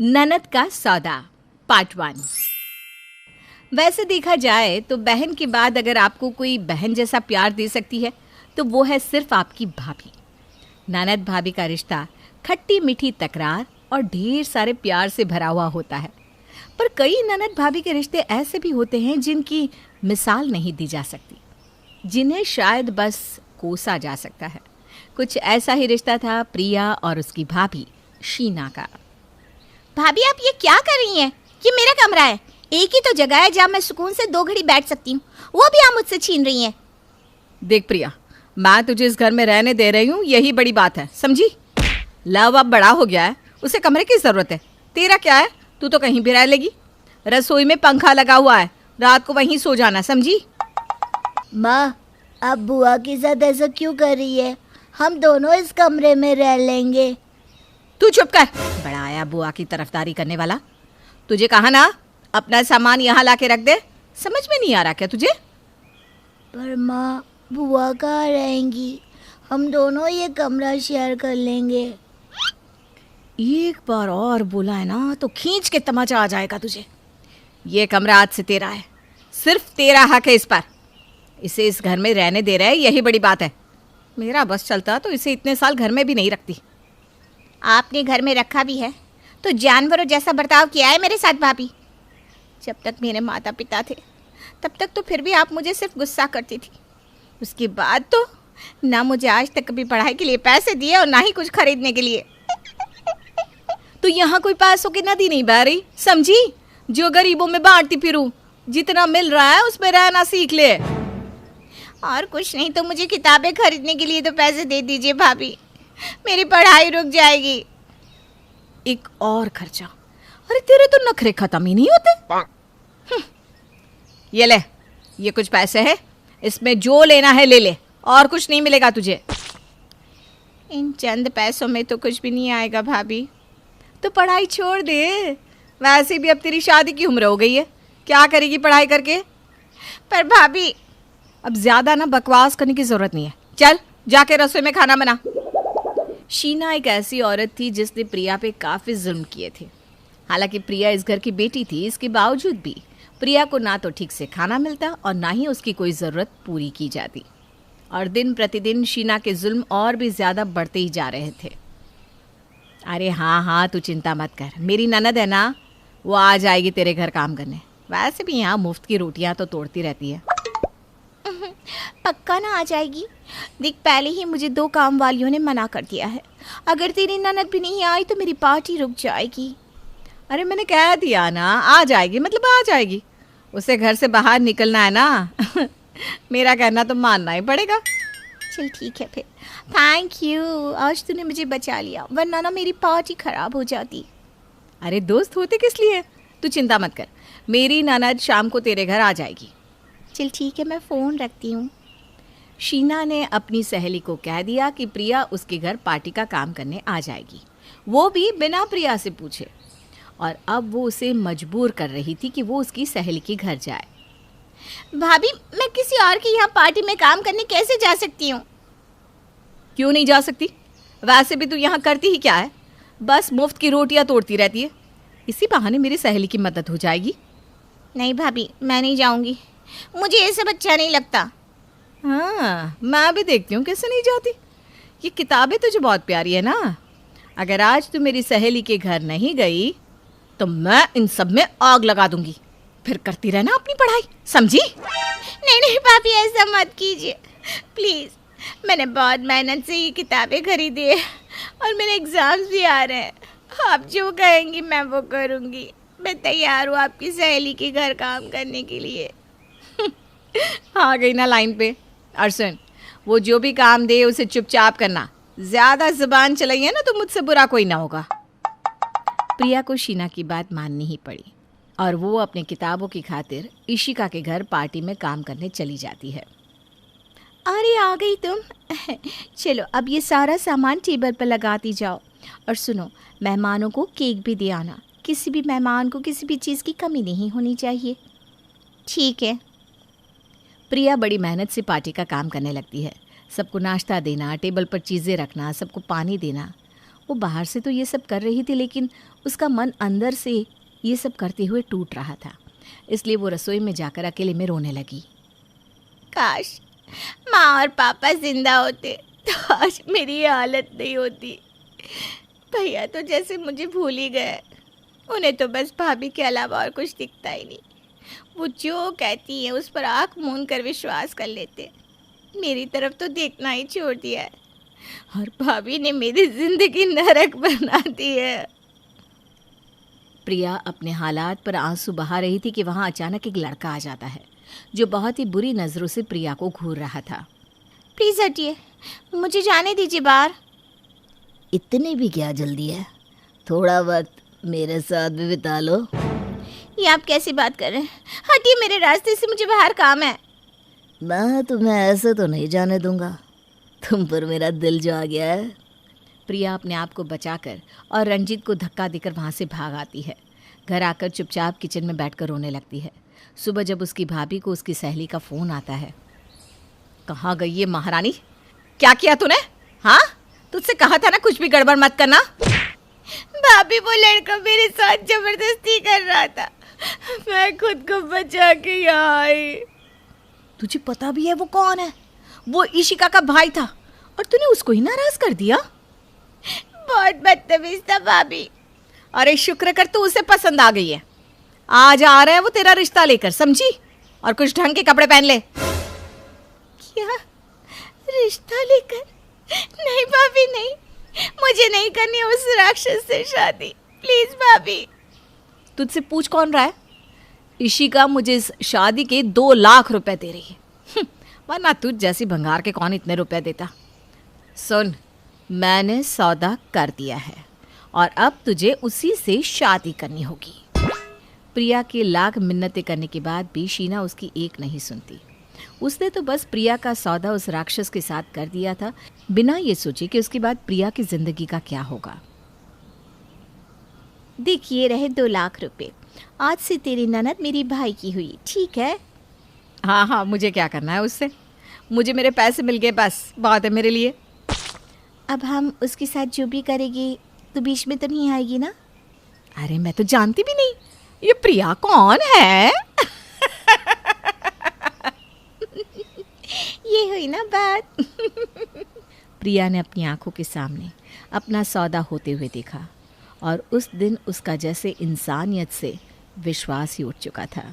ननद का सौदा पार्ट 1। वैसे देखा जाए तो बहन के बाद अगर आपको कोई बहन जैसा प्यार दे सकती है तो वो है सिर्फ आपकी भाभी। ननद भाभी का रिश्ता खट्टी मीठी तकरार और ढेर सारे प्यार से भरा हुआ होता है। पर कई ननद भाभी के रिश्ते ऐसे भी होते हैं जिनकी मिसाल नहीं दी जा सकती, जिन्हें शायद बस कोसा जा सकता है। कुछ ऐसा ही रिश्ता था प्रिया और उसकी भाभी शीना का। भाभी आप ये क्या कर रही हैं? ये मेरा कमरा है, एक ही तो जगह है जहाँ मैं सुकून से 2 घड़ी बैठ सकती हूँ, वो भी आप मुझसे छीन रही हैं। देख प्रिया, मैं तुझे इस घर में रहने दे रही हूँ, यही बड़ी बात है, समझी? लव अब बड़ा हो गया है, उसे कमरे की जरूरत है। तेरा क्या है, तू तो कहीं भी रह लेगी। रसोई में पंखा लगा हुआ है, रात को वहीं सो जाना, समझी? माँ, आप बुआ के साथ ऐसा क्यों कर रही है? हम दोनों इस कमरे में रह लेंगे। तू चुप कर, बड़ा आया बुआ की तरफदारी करने वाला। तुझे कहा ना अपना सामान यहाँ ला के रख दे, समझ में नहीं आ रहा क्या तुझे? पर माँ, बुआ कहाँ रहेंगी? हम दोनों ये कमरा शेयर कर लेंगे। एक बार और बोला है ना तो खींच के तमाचा आ जाएगा तुझे। ये कमरा आज से तेरा है, सिर्फ तेरा हक है इस पर। इसे इस घर में रहने दे रहे, यही बड़ी बात है। मेरा बस चलता तो इसे इतने साल घर में भी नहीं रखती। आपने घर में रखा भी है तो जानवरों जैसा बर्ताव किया है मेरे साथ भाभी। जब तक मेरे माता पिता थे तब तक तो फिर भी आप मुझे सिर्फ गुस्सा करती थी। उसके बाद तो ना मुझे आज तक कभी पढ़ाई के लिए पैसे दिए और ना ही कुछ खरीदने के लिए। तो यहाँ कोई पैसों की नदी नहीं बह रही, समझी? जो गरीबों में बांटती फिरूं, जितना मिल रहा है उसमें रहना सीख ले। और कुछ नहीं तो मुझे किताबें खरीदने के लिए तो पैसे दे दीजिए भाभी, मेरी पढ़ाई रुक जाएगी। एक और खर्चा? अरे तेरे तो नखरे खत्म ही नहीं होते। ये ले, ये कुछ पैसे हैं, इसमें जो लेना है ले ले, और कुछ नहीं मिलेगा तुझे। इन चंद पैसों में तो कुछ भी नहीं आएगा भाभी। तो पढ़ाई छोड़ दे, वैसे भी अब तेरी शादी की उम्र हो गई है, क्या करेगी पढ़ाई करके? पर भाभी, अब ज्यादा ना बकवास करने की जरूरत नहीं है, चल जाके रसोई में खाना बना। शीना एक ऐसी औरत थी जिसने प्रिया पे काफी जुल्म किए थे। हालांकि प्रिया इस घर की बेटी थी, इसके बावजूद भी प्रिया को ना तो ठीक से खाना मिलता और ना ही उसकी कोई ज़रूरत पूरी की जाती। और दिन प्रतिदिन शीना के जुल्म और भी ज़्यादा बढ़ते ही जा रहे थे। अरे हाँ, तू चिंता मत कर, मेरी ननद है ना, वो आ जाएगी तेरे घर काम करने। वैसे भी यहाँ मुफ्त की रोटियाँ तो तोड़ती रहती है। पक्का ना आ जाएगी? देख, पहले ही मुझे 2 काम वालियों ने मना कर दिया है। अगर तेरी ननद भी नहीं आई तो मेरी पार्टी रुक जाएगी। अरे मैंने कह दिया ना, आ जाएगी मतलब आ जाएगी। उसे घर से बाहर निकलना है ना। मेरा कहना तो मानना ही पड़ेगा। चल ठीक है फिर, थैंक यू, आज तूने मुझे बचा लिया, वरना ना मेरी पार्टी खराब हो जाती। अरे दोस्त होते किस लिए, तू चिंता मत कर, मेरी ननद शाम को तेरे घर आ जाएगी। चल ठीक है, मैं फ़ोन रखती हूँ। शीना ने अपनी सहेली को कह दिया कि प्रिया उसके घर पार्टी का काम करने आ जाएगी, वो भी बिना प्रिया से पूछे। और अब वो उसे मजबूर कर रही थी कि वो उसकी सहेली के घर जाए। भाभी, मैं किसी और के यहाँ पार्टी में काम करने कैसे जा सकती हूँ? क्यों नहीं जा सकती? वैसे भी तू यहाँ करती ही क्या है, बस मुफ्त की रोटियाँ तोड़ती रहती है। इसी बहाने मेरी सहेली की मदद हो जाएगी। नहीं भाभी, मैं नहीं जाऊँगी, मुझे ये सब अच्छा नहीं लगता। हाँ, मैं भी देखती हूँ कैसे नहीं जाती। ये किताबें तुझे बहुत प्यारी है ना, अगर आज तू मेरी सहेली के घर नहीं गई तो मैं इन सब में आग लगा दूंगी। फिर करती रहना अपनी पढ़ाई, समझी? नहीं भाभी, ऐसा मत कीजिए प्लीज़। मैंने बहुत मेहनत से ये किताबें खरीदी है और मेरे एग्ज़ाम्स भी आ रहे हैं। आप जो कहेंगी मैं वो करूँगी। मैं तैयार हूँ आपकी सहेली के घर काम करने के लिए। आ गई ना लाइन पे। और सुन, वो जो भी काम दे उसे चुपचाप करना, ज़्यादा जुबान चलाई है ना तो मुझसे बुरा कोई ना होगा। प्रिया को शीना की बात माननी ही पड़ी और वो अपनी किताबों की खातिर इशिका के घर पार्टी में काम करने चली जाती है। अरे आ गई तुम। चलो अब ये सारा सामान टेबल पर लगाती जाओ। और सुनो, मेहमानों को केक भी दे आना, किसी भी मेहमान को किसी भी चीज़ की कमी नहीं होनी चाहिए। ठीक है। प्रिया बड़ी मेहनत से पार्टी का काम करने लगती है। सबको नाश्ता देना, टेबल पर चीज़ें रखना, सबको पानी देना। वो बाहर से तो ये सब कर रही थी, लेकिन उसका मन अंदर से ये सब करते हुए टूट रहा था। इसलिए वो रसोई में जाकर अकेले में रोने लगी। काश माँ और पापा जिंदा होते तो आज मेरी ये हालत नहीं होती। भैया तो जैसे मुझे भूल ही गए। उन्हें तो बस भाभी के अलावा और कुछ दिखता ही नहीं। वो जो कहती है उस पर आँख मूंद कर विश्वास कर लेते। मेरी तरफ तो देखना ही छोड़ दिया है और भाभी ने मेरी जिंदगी नरक बना दी है। प्रिया अपने हालात पर आंसू बहा रही थी कि वहाँ अचानक एक लड़का आ जाता है जो बहुत ही बुरी नज़रों से प्रिया को घूर रहा था। प्लीज़ हटिए, मुझे जाने दीजिए बाहर। इतनी भी क्या जल्दी है, थोड़ा वक्त मेरे साथ भी बिता लो। ये आप कैसी बात कर रहे हैं? हटिए मेरे रास्ते से, मुझे बाहर काम है। मैं तुम्हें ऐसे तो नहीं जाने दूंगा, तुम पर मेरा दिल जो आ गया है। प्रिया अपने आप को बचाकर और रंजीत को धक्का देकर वहाँ से भाग आती है। घर आकर चुपचाप किचन में बैठकर रोने लगती है। सुबह जब उसकी भाभी को उसकी सहेली का फ़ोन आता है, कहाँ गई ये महारानी? क्या किया तूने? हाँ, तुझसे कहा था ना कुछ भी गड़बड़ मत करना। भाभी वो लड़का मेरे साथ जबरदस्ती कर रहा था, मैं खुद को बचा के यहाँ आई। तुझे पता भी है वो कौन है? वो इशिका का भाई था और तूने उसको ही नाराज कर दिया। बहुत बदतमीज था भाभी। अरे शुक्र कर तू उसे पसंद आ गई है। आज आ रहा है वो तेरा रिश्ता लेकर, समझी? और कुछ ढंग के कपड़े पहन ले। क्या रिश्ता लेकर? नहीं भाभी नहीं, मुझे नहीं करनी उस राक्षस से शादी, प्लीज भाभी। तुझसे पूछ कौन रहा है? इशिका मुझे इस शादी के 2 लाख रुपए दे रही है, वरना तुझ जैसी भंगार के कौन इतने रुपए देता। सुन, मैंने सौदा कर दिया है और अब तुझे उसी से शादी करनी होगी। प्रिया के लाख मिन्नतें करने के बाद भी शीना उसकी एक नहीं सुनती। उसने तो बस प्रिया का सौदा उस राक्षस के साथ कर दिया था, बिना ये सोचे कि उसके बाद प्रिया की जिंदगी का क्या होगा। देखिए रहे 2 लाख रुपए, आज से तेरी ननद मेरी भाई की हुई, ठीक है? हाँ हाँ, मुझे क्या करना है उससे? मुझे मेरे पैसे मिल गए, बस बहुत है मेरे लिए। अब हम उसके साथ जो भी करेंगे तो बीच में तो नहीं आएगी ना? अरे मैं तो जानती भी नहीं ये प्रिया कौन है। ये हुई ना बात। प्रिया ने अपनी आंखों के सामने अपना सौदा होते हुए देखा और उस दिन उसका जैसे इंसानियत से विश्वास ही उठ चुका था।